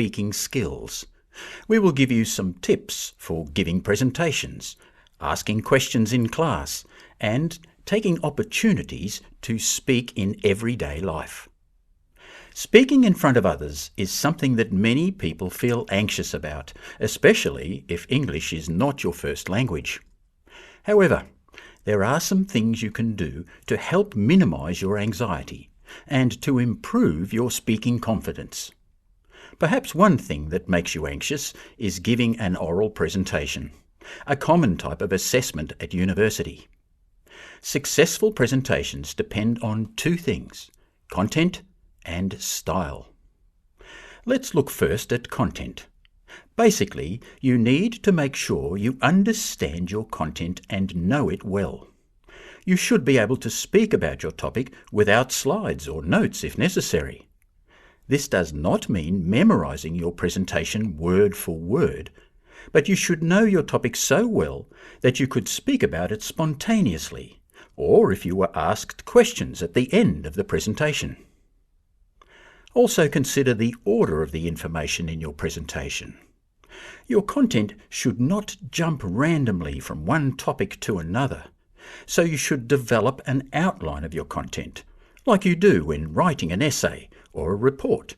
speaking skills. We will give you some tips for giving presentations, asking questions in class, and taking opportunities to speak in everyday life. Speaking in front of others is something that many people feel anxious about, especially if English is not your first language. However, there are some things you can do to help minimize your anxiety and to improve your speaking confidence. Perhaps one thing that makes you anxious is giving an oral presentation, a common type of assessment at university. Successful presentations depend on two things: content and style. Let's look first at content. Basically, you need to make sure you understand your content and know it well. You should be able to speak about your topic without slides or notes if necessary. This does not mean memorizing your presentation word for word, but you should know your topic so well that you could speak about it spontaneously, or if you were asked questions at the end of the presentation. Also consider the order of the information in your presentation. Your content should not jump randomly from one topic to another, so you should develop an outline of your content, like you do when writing an essay or a report,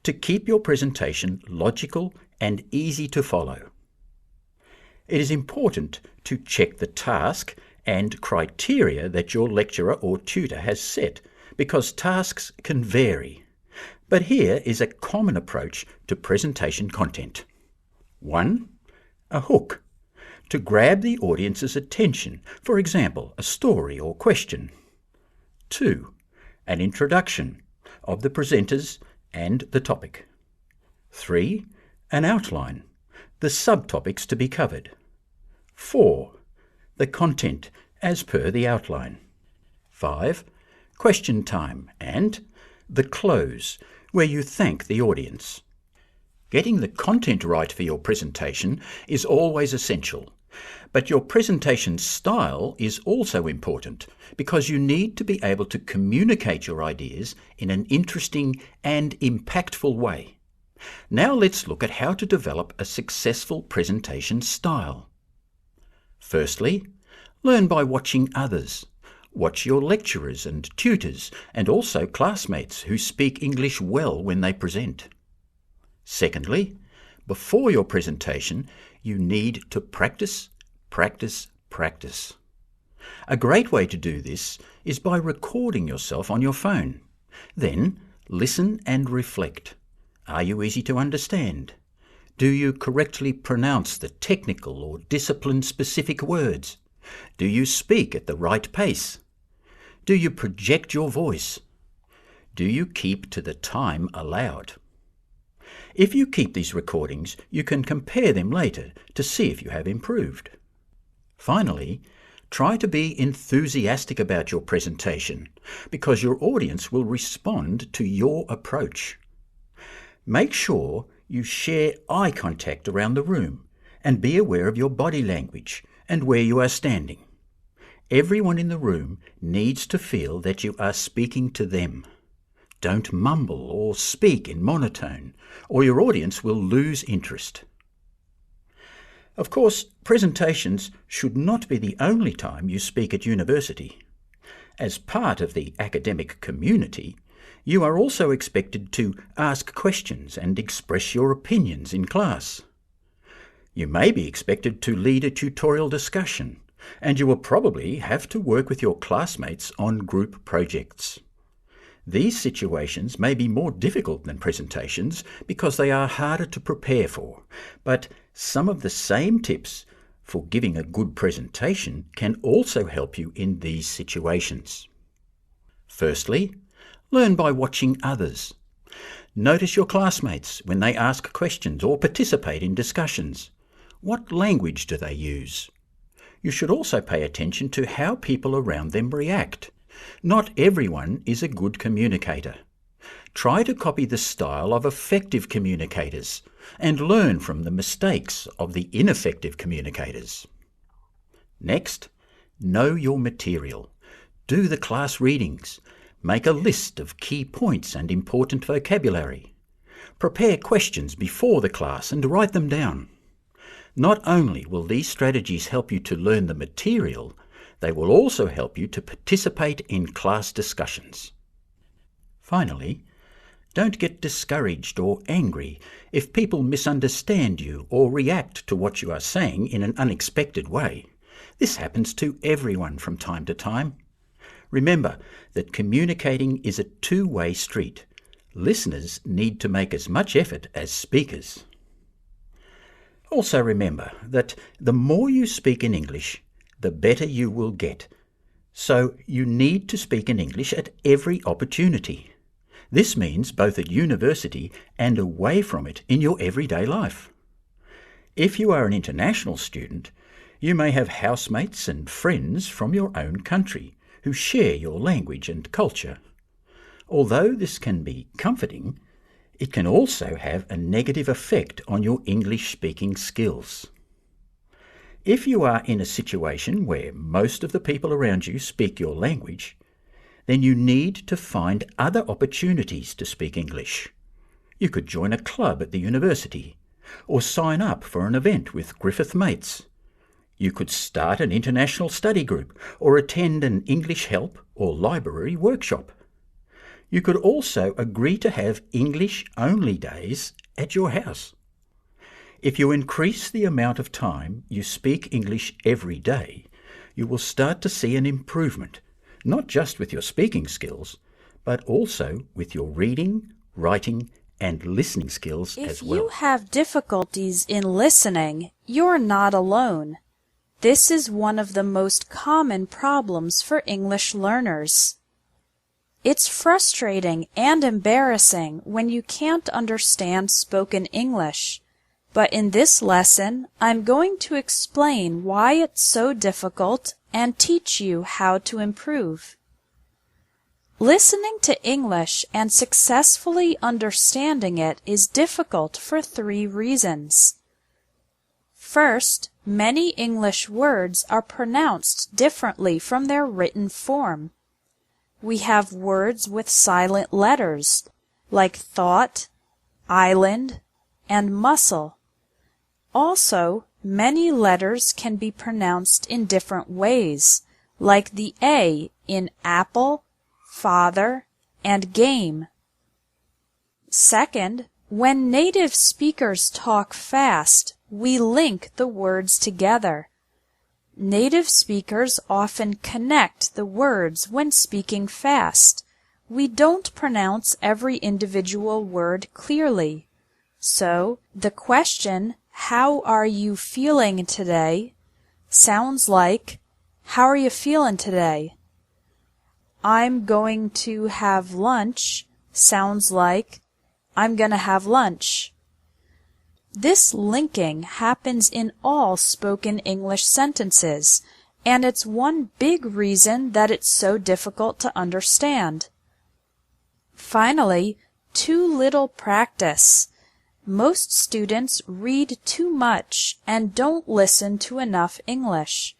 to keep your presentation logical and easy to follow. It is important to check the task and criteria that your lecturer or tutor has set, because tasks can vary. But here is a common approach to presentation content. 1. A hook, to grab the audience's attention, for example, a story or question. 2. An introduction of the presenters and the topic. 3. An outline, the subtopics to be covered. 4. The content as per the outline. 5. Question time, and the close, where you thank the audience. Getting the content right for your presentation is always essential, but your presentation style is also important because you need to be able to communicate your ideas in an interesting and impactful way. Now let's look at how to develop a successful presentation style. Firstly, learn by watching others. Watch your lecturers and tutors, and also classmates who speak English well when they present. Secondly, before your presentation, you need to practice, practice, practice. A great way to do this is by recording yourself on your phone. Then, listen and reflect. Are you easy to understand? Do you correctly pronounce the technical or discipline-specific words? Do you speak at the right pace? Do you project your voice? Do you keep to the time allowed? If you keep these recordings, you can compare them later to see if you have improved. Finally, try to be enthusiastic about your presentation, because your audience will respond to your approach. Make sure you share eye contact around the room and be aware of your body language and where you are standing. Everyone in the room needs to feel that you are speaking to them. Don't mumble or speak in monotone, or your audience will lose interest. Of course, presentations should not be the only time you speak at university. As part of the academic community, you are also expected to ask questions and express your opinions in class. You may be expected to lead a tutorial discussion, and you will probably have to work with your classmates on group projects. These situations may be more difficult than presentations because they are harder to prepare for, but some of the same tips for giving a good presentation can also help you in these situations. Firstly, learn by watching others. Notice your classmates when they ask questions or participate in discussions. What language do they use? You should also pay attention to how people around them react. Not everyone is a good communicator. Try to copy the style of effective communicators and learn from the mistakes of the ineffective communicators. Next, know your material. Do the class readings. Make a list of key points and important vocabulary. Prepare questions before the class and write them down. Not only will these strategies help you to learn the material, they will also help you to participate in class discussions. Finally, don't get discouraged or angry if people misunderstand you or react to what you are saying in an unexpected way. This happens to everyone from time to time. Remember that communicating is a two-way street. Listeners need to make as much effort as speakers. Also remember that the more you speak in English, the better you will get. So you need to speak in English at every opportunity. This means both at university and away from it in your everyday life. If you are an international student, you may have housemates and friends from your own country who share your language and culture. Although this can be comforting, it can also have a negative effect on your English-speaking skills. If you are in a situation where most of the people around you speak your language, then you need to find other opportunities to speak English. You could join a club at the university, or sign up for an event with Griffith mates. You could start an international study group, or attend an English help or library workshop. You could also agree to have English-only days at your house. If you increase the amount of time you speak English every day, you will start to see an improvement, not just with your speaking skills, but also with your reading, writing, and listening skills as well. If you have difficulties in listening, you're not alone. This is one of the most common problems for English learners. It's frustrating and embarrassing when you can't understand spoken English, but in this lesson, I'm going to explain why it's so difficult and teach you how to improve. Listening to English and successfully understanding it is difficult for 3 reasons. First, many English words are pronounced differently from their written form. We have words with silent letters, like thought, island, and muscle. Also, many letters can be pronounced in different ways, like the A in apple, father, and game. Second, when native speakers talk fast, we link the words together. Native speakers often connect the words when speaking fast. We don't pronounce every individual word clearly. So, the question, "How are you feeling today?" sounds like, "How are you feeling today?" "I'm going to have lunch" sounds like, "I'm gonna have lunch." This linking happens in all spoken English sentences, and it's one big reason that it's so difficult to understand. Finally, too little practice. Most students read too much and don't listen to enough English.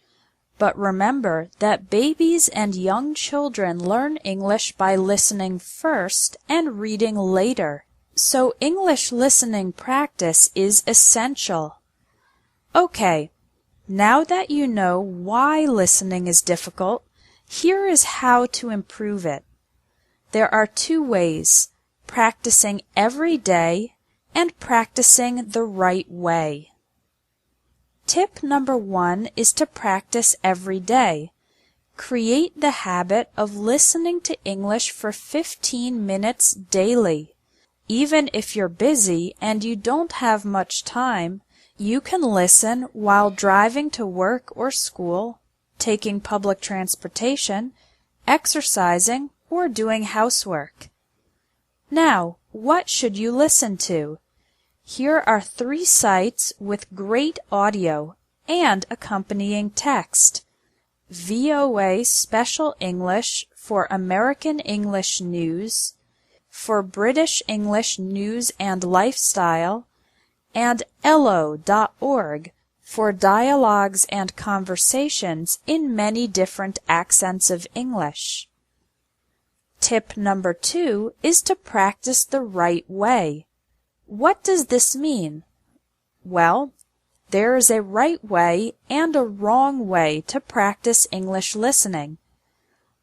But remember that babies and young children learn English by listening first and reading later. So English listening practice is essential. Okay, now that you know why listening is difficult, here is how to improve it. There are 2 ways: practicing every day and practicing the right way. Tip number 1 is to practice every day. Create the habit of listening to English for 15 minutes daily. Even if you're busy and you don't have much time, you can listen while driving to work or school, taking public transportation, exercising, or doing housework. Now, what should you listen to? Here are 3 sites with great audio and accompanying text. VOA Special English for American English News, for British English News and Lifestyle, and elo.org for dialogues and conversations in many different accents of English. Tip number 2 is to practice the right way. What does this mean? Well, there is a right way and a wrong way to practice English listening.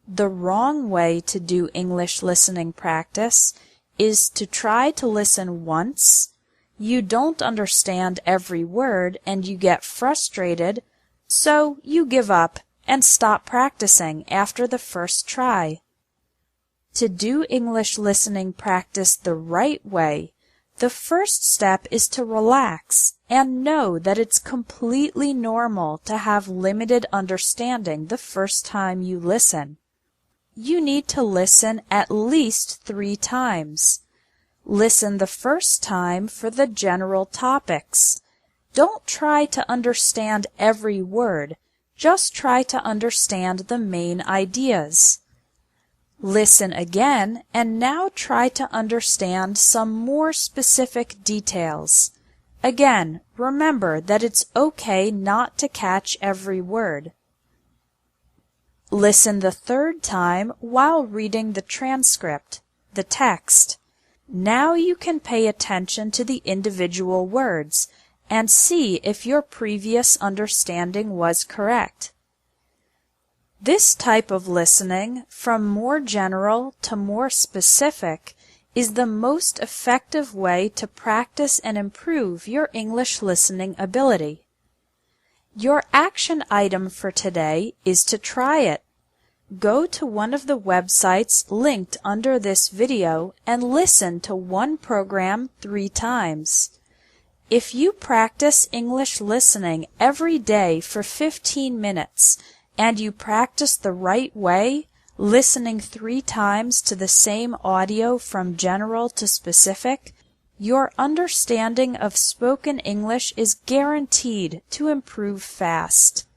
The wrong way to do English listening practice is to try to listen once. You don't understand every word and you get frustrated, so you give up and stop practicing after the first try. To do English listening practice the right way, the first step is to relax and know that it's completely normal to have limited understanding the first time you listen. You need to listen at least 3 times. Listen the first time for the general topics. Don't try to understand every word, just try to understand the main ideas. Listen again and now try to understand some more specific details. Again, remember that it's okay not to catch every word. Listen the third time while reading the transcript, the text. Now you can pay attention to the individual words and see if your previous understanding was correct. This type of listening, from more general to more specific, is the most effective way to practice and improve your English listening ability. Your action item for today is to try it. Go to one of the websites linked under this video and listen to one program 3 times. If you practice English listening every day for 15 minutes and you practice the right way, listening 3 times to the same audio from general to specific, your understanding of spoken English is guaranteed to improve fast.